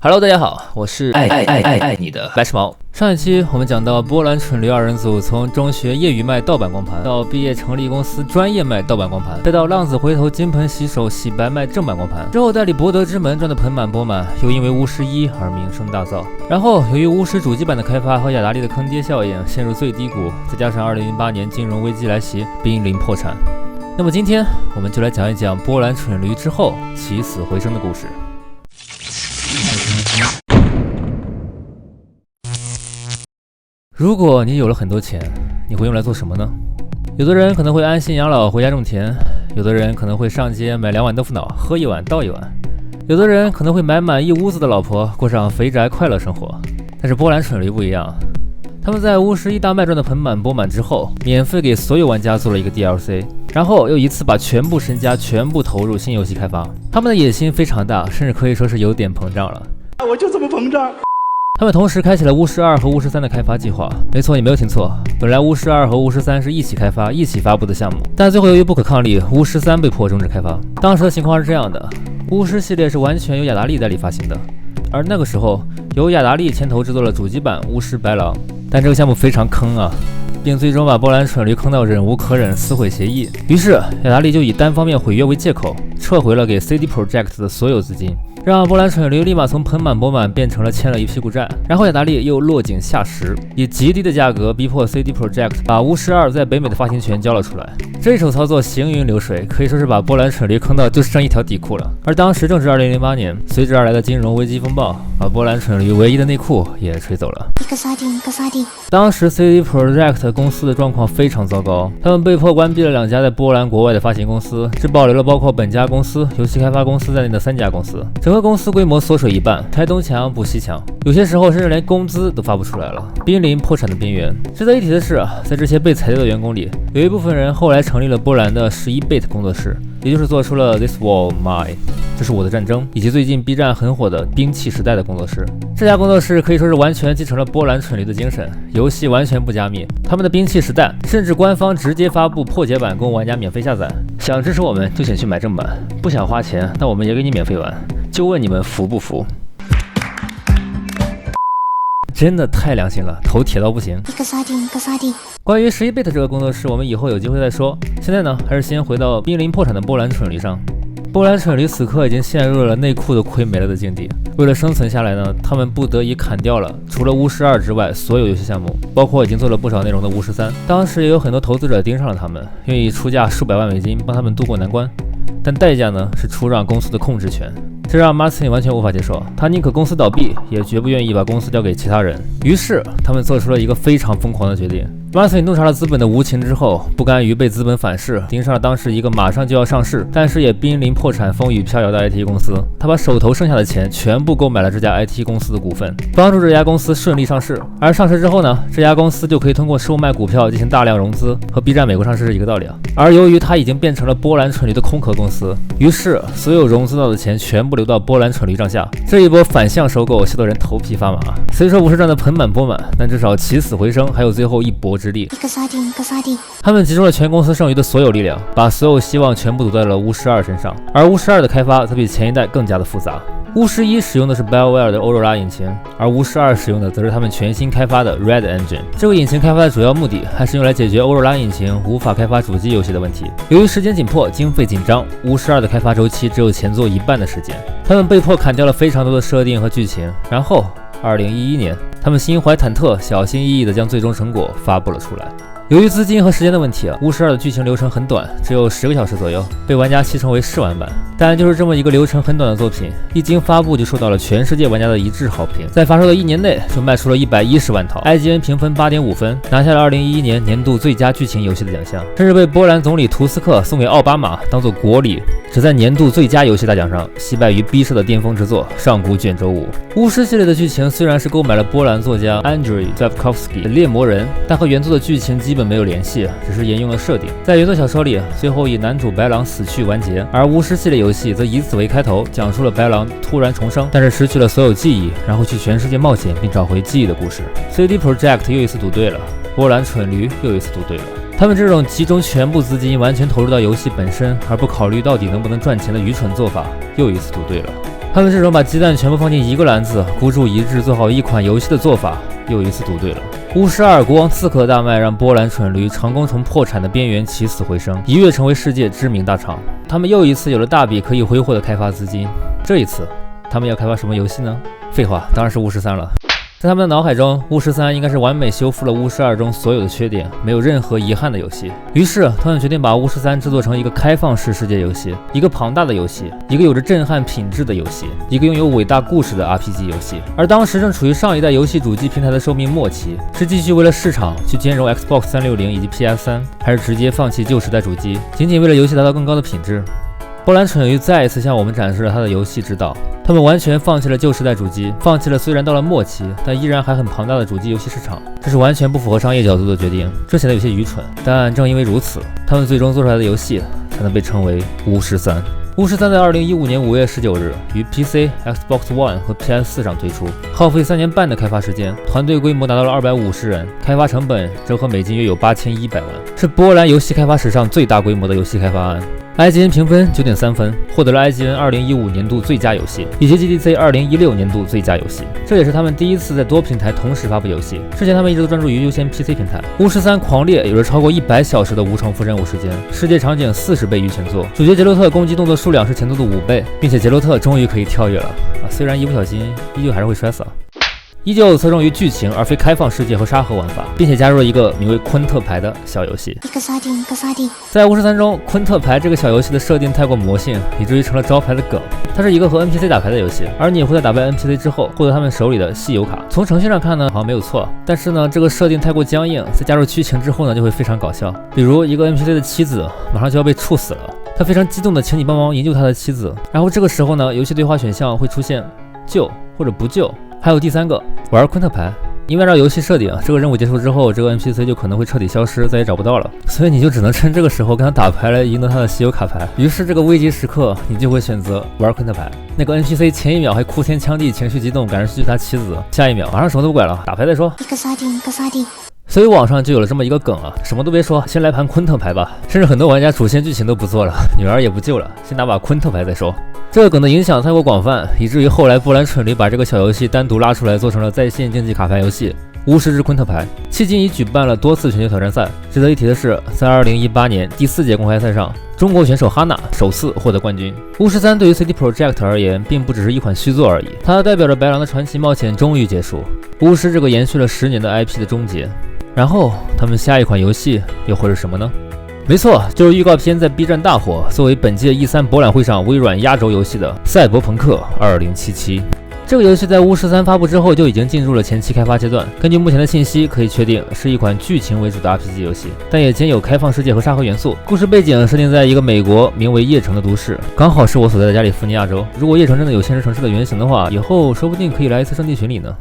Hello， 大家好，我是爱你的白痴毛。上一期我们讲到波兰蠢驴二人组从中学业余卖盗版光盘，到毕业成立公司专业卖盗版光盘，再到浪子回头金盆洗手洗白卖正版光盘，之后代理博德之门赚得盆满钵满，又因为巫师1而名声大噪。然后由于巫师主机版的开发和雅达利的坑爹效应陷入最低谷，再加上2008年金融危机来袭，濒临破产。那么今天我们就来讲一讲波兰蠢驴之后起死回生的故事。如果你有了很多钱，你会用来做什么呢？有的人可能会安心养老，回家种田；有的人可能会上街买2碗豆腐脑，喝1碗倒1碗；有的人可能会买满一屋子的老婆，过上肥宅快乐生活。但是波兰蠢驴不一样，他们在巫师1大卖赚的盆满钵满之后，免费给所有玩家做了一个 DLC， 然后又一次把全部身家全部投入新游戏开发。他们的野心非常大，甚至可以说是有点膨胀了。我就这么膨胀。他们同时开启了巫师2和巫师3的开发计划。没错，你没有听错，本来巫师2和巫师3是一起开发、一起发布的项目，但最后由于不可抗力，巫师3被迫终止开发。当时的情况是这样的，巫师系列是完全由雅达利代理发行的，而那个时候由雅达利牵头制作了主机版巫师白狼，但这个项目非常坑啊，并最终把波兰蠢驴坑到忍无可忍，撕毁协议。于是雅达利就以单方面毁约为借口，撤回了给 CD Projekt 的所有资金，让波兰蠢驴立马从盆满钵满变成了欠了一屁股债。然后雅达利又落井下石，以极低的价格逼迫 CD Projekt 把巫师2在北美的发行权交了出来。这一手操作行云流水，可以说是把波兰蠢驴坑到就剩一条底裤了。而当时正是2008年，随之而来的金融危机风暴把波兰蠢驴唯一的内裤也吹走了。当时 CD Projekt 公司的状况非常糟糕，他们被迫关闭了2家在波兰国外的发行公司，只保留了包括本家公司、游戏开发公司在内的3家公司，整个公司规模缩水一半，拆东墙补西墙，有些时候甚至连工资都发不出来了，濒临破产的边缘。值得一提的是，在这些被裁掉的员工里，有一部分人后来成立了波兰的11bit 工作室，也就是做出了 This War Mine， 这是我的战争，以及最近 B 站很火的兵器时代的工作室。这家工作室可以说是完全继承了波兰蠢驴的精神，游戏完全不加密，他们的兵器时代甚至官方直接发布破解版供玩家免费下载。想支持我们就请去买正版，不想花钱那我们也给你免费玩，就问你们服不服？真的太良心了，头铁到不行。关于11bit 这个工作室，我们以后有机会再说。现在呢，还是先回到濒临破产的波兰蠢驴上。波兰蠢驴此刻已经陷入了内裤都亏没了的境地。为了生存下来呢，他们不得已砍掉了除了巫师2之外所有游戏项目，包括已经做了不少内容的巫师3。当时也有很多投资者盯上了他们，愿意出价数百万美金帮他们渡过难关，但代价呢是出让公司的控制权。这让 Martin 完全无法接受，他宁可公司倒闭，也绝不愿意把公司交给其他人。于是他们做出了一个非常疯狂的决定。Martin 洞察了资本的无情之后，不甘于被资本反噬，盯上了当时一个马上就要上市，但是也濒临破产、风雨飘摇的 IT 公司。他把手头剩下的钱全部购买了这家 IT 公司的股份，帮助这家公司顺利上市。而上市之后呢，这家公司就可以通过售卖股票进行大量融资，和 B 站美国上市是一个道理啊。而由于它已经变成了波兰蠢驴的空壳公司，于是所有融资到的钱全部流到波兰蠢驴账下。这一波反向收购，笑得人头皮发麻。虽说不是赚得盆满钵满，但至少起死回生还有最后一搏之力。他们集中了全公司剩余的所有力量，把所有希望全部赌在了巫师2身上。而巫师2的开发则比前一代更加的复杂。巫师1使用的是 BioWare 的欧若拉引擎，而巫师2使用的则是他们全新开发的 Red Engine。这个引擎开发的主要目的还是用来解决欧若拉引擎无法开发主机游戏的问题。由于时间紧迫、经费紧张，巫师2的开发周期只有前作一半的时间，他们被迫砍掉了非常多的设定和剧情。然后2011年，他们心怀忐忑、小心翼翼地将最终成果发布了出来。由于资金和时间的问题，巫师2的剧情流程很短，只有10个小时左右，被玩家戏称为试玩版。但就是这么一个流程很短的作品，一经发布就受到了全世界玩家的一致好评，在发售的1年内就卖出了110万套， IGN 评分8.5分，拿下了2011年年度最佳剧情游戏的奖项，甚至被波兰总理图斯克送给奥巴马当做国礼，只在年度最佳游戏大奖上惜败于逼社的巅峰之作《上古卷轴5》。巫师系列的剧情虽然是购买了波兰作家 Andrzej Sapkowski 的猎魔人，但和原作的剧情基本没有联系，只是沿用了设定。在原作小说里，最后以男主白狼死去完结，而巫师系列游戏则以此为开头，讲述了白狼突然重生，但是失去了所有记忆，然后去全世界冒险并找回记忆的故事。CD Projekt 又一次赌对了，波兰蠢驴又一次赌对了。他们这种集中全部资金完全投入到游戏本身，而不考虑到底能不能赚钱的愚蠢做法，又一次赌对了。他们这种把鸡蛋全部放进一个篮子，孤注一掷做好一款游戏的做法，又一次赌对了。巫师2国王刺客的大卖让波兰蠢驴成功从破产的边缘起死回生，一跃成为世界知名大厂。他们又一次有了大笔可以挥霍的开发资金。这一次，他们要开发什么游戏呢？废话，当然是巫师3了。在他们的脑海中，巫师3应该是完美修复了巫师2中所有的缺点，没有任何遗憾的游戏。于是，他们决定把巫师3制作成一个开放式世界游戏，一个庞大的游戏，一个有着震撼品质的游戏，一个拥有伟大故事的 RPG 游戏。而当时正处于上一代游戏主机平台的寿命末期，是继续为了市场去兼容 Xbox 360以及 PS3，还是直接放弃旧时代主机，仅仅为了游戏达到更高的品质？波兰蠢驴再一次向我们展示了他的游戏之道。他们完全放弃了旧时代主机，放弃了虽然到了末期但依然还很庞大的主机游戏市场，这是完全不符合商业角度的决定，这显得有些愚蠢。但正因为如此，他们最终做出来的游戏才能被称为巫师3。巫师3在2015年5月19日于 PC、Xbox One 和 PS4 上推出，耗费3年半的开发时间，团队规模达到了250人，开发成本折合美金约有8100万，是波兰游戏开发史上最大规模的游戏开发案。IGN 评分 9.3 分，获得了 IGN 2015年度最佳游戏以及 GDC 2016年度最佳游戏。这也是他们第一次在多平台同时发布游戏，之前他们一直都专注于优先 PC 平台。巫师3狂猎有着超过100小时的无重复任务时间，世界场景40倍于前作，主角杰洛特攻击动作数量是前作的5倍，并且杰洛特终于可以跳跃了虽然一不小心依旧还是会摔死依旧侧重于剧情而非开放世界和沙盒玩法，并且加入了一个名为昆特牌的小游戏。在巫师3中，昆特牌这个小游戏的设定太过魔性，以至于成了招牌的梗。它是一个和 NPC 打牌的游戏，而你会在打败 NPC 之后获得他们手里的稀有卡。从程序上看呢，好像没有错，但是呢，这个设定太过僵硬，在加入剧情之后呢，就会非常搞笑。比如一个 NPC 的妻子马上就要被处死了，他非常激动的请你帮忙营救他的妻子，然后这个时候呢，游戏对话选项会出现救或者不救。还有第3个，玩昆特牌，因为按照游戏设定，这个任务结束之后，这个 NPC 就可能会彻底消失，再也找不到了，所以你就只能趁这个时候跟他打牌来赢得他的稀有卡牌。于是这个危急时刻，你就会选择玩昆特牌。那个 NPC 前一秒还哭天抢地，情绪激动，赶着去救他妻子，下一秒马上什么都不管了，打牌再说。所以网上就有了这么一个梗什么都别说，先来盘昆特牌吧。甚至很多玩家主线剧情都不做了，女儿也不救了，先拿把昆特牌再说。这个梗的影响太过广泛，以至于后来波兰蠢驴把这个小游戏单独拉出来，做成了在线竞技卡牌游戏巫师之昆特牌，迄今已举办了多次全球挑战赛。值得一提的是，在2018年第4届公开赛上，中国选手哈娜首次获得冠军。巫师3对于 CD Projekt 而言，并不只是一款续作而已，它代表着白狼的传奇冒险终于结束，巫师这个延续了10年的 IP 的终结。然后他们下一款游戏又会是什么呢？没错，就是预告片在 B 站大火，作为本届 E3 博览会上微软压轴游戏的《赛博朋克2077》。这个游戏在巫师3发布之后就已经进入了前期开发阶段，根据目前的信息可以确定是一款剧情为主的 RPG 游戏，但也兼有开放世界和沙盒元素。故事背景设定在一个美国名为叶城的都市，刚好是我所在的加利福尼亚州。如果叶城真的有现实城市的原型的话，以后说不定可以来一次圣地巡礼呢。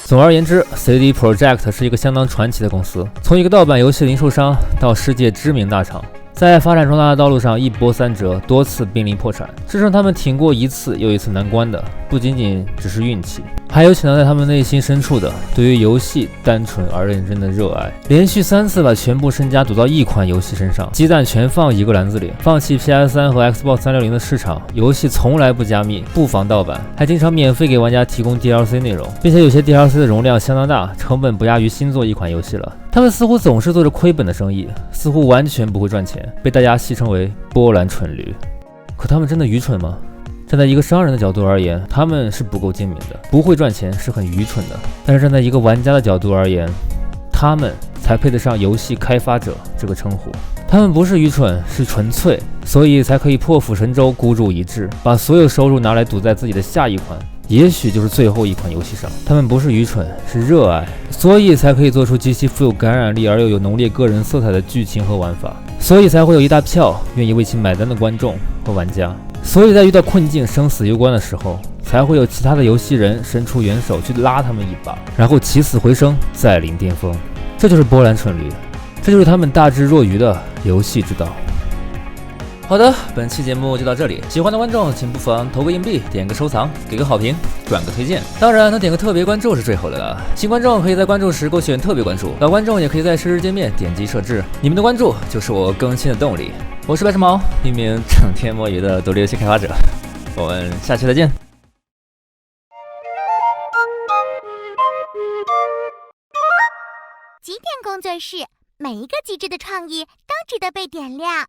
总而言之， CD Projekt 是一个相当传奇的公司，从一个盗版游戏零售商到世界知名大厂，在发展壮大的道路上一波三折，多次濒临破产，支撑他们挺过一次又一次难关的，不仅仅只是运气，还有潜藏在他们内心深处的对于游戏单纯而认真的热爱。连续3次把全部身家赌到一款游戏身上，鸡蛋全放一个篮子里，放弃 PS3 和 Xbox 360的市场，游戏从来不加密，不防盗版，还经常免费给玩家提供 DLC 内容，并且有些 DLC 的容量相当大，成本不亚于新做一款游戏了。他们似乎总是做着亏本的生意，似乎完全不会赚钱，被大家戏称为波兰蠢驴。可他们真的愚蠢吗？站在一个商人的角度而言，他们是不够精明的，不会赚钱是很愚蠢的。但是站在一个玩家的角度而言，他们才配得上游戏开发者这个称呼。他们不是愚蠢，是纯粹，所以才可以破釜沉舟，孤注一掷，把所有收入拿来赌在自己的下一款，也许就是最后一款游戏上。他们不是愚蠢，是热爱，所以才可以做出极其富有感染力而又有浓烈个人色彩的剧情和玩法，所以才会有一大票愿意为其买单的观众和玩家，所以在遇到困境生死攸关的时候，才会有其他的游戏人伸出援手去拉他们一把，然后起死回生，再临巅峰。这就是波兰蠢驴，这就是他们大智若愚的游戏之道。好的，本期节目就到这里，喜欢的观众请不妨投个硬币，点个收藏，给个好评，转个推荐，当然能点个特别关注是最好的了。新观众可以在关注时勾选特别关注，老观众也可以在实时界面点击设置，你们的关注就是我更新的动力。我是白蛇毛，一名整天摸鱼的独立游戏开发者。我们下期再见。极点工作室，每一个极致的创意都值得被点亮。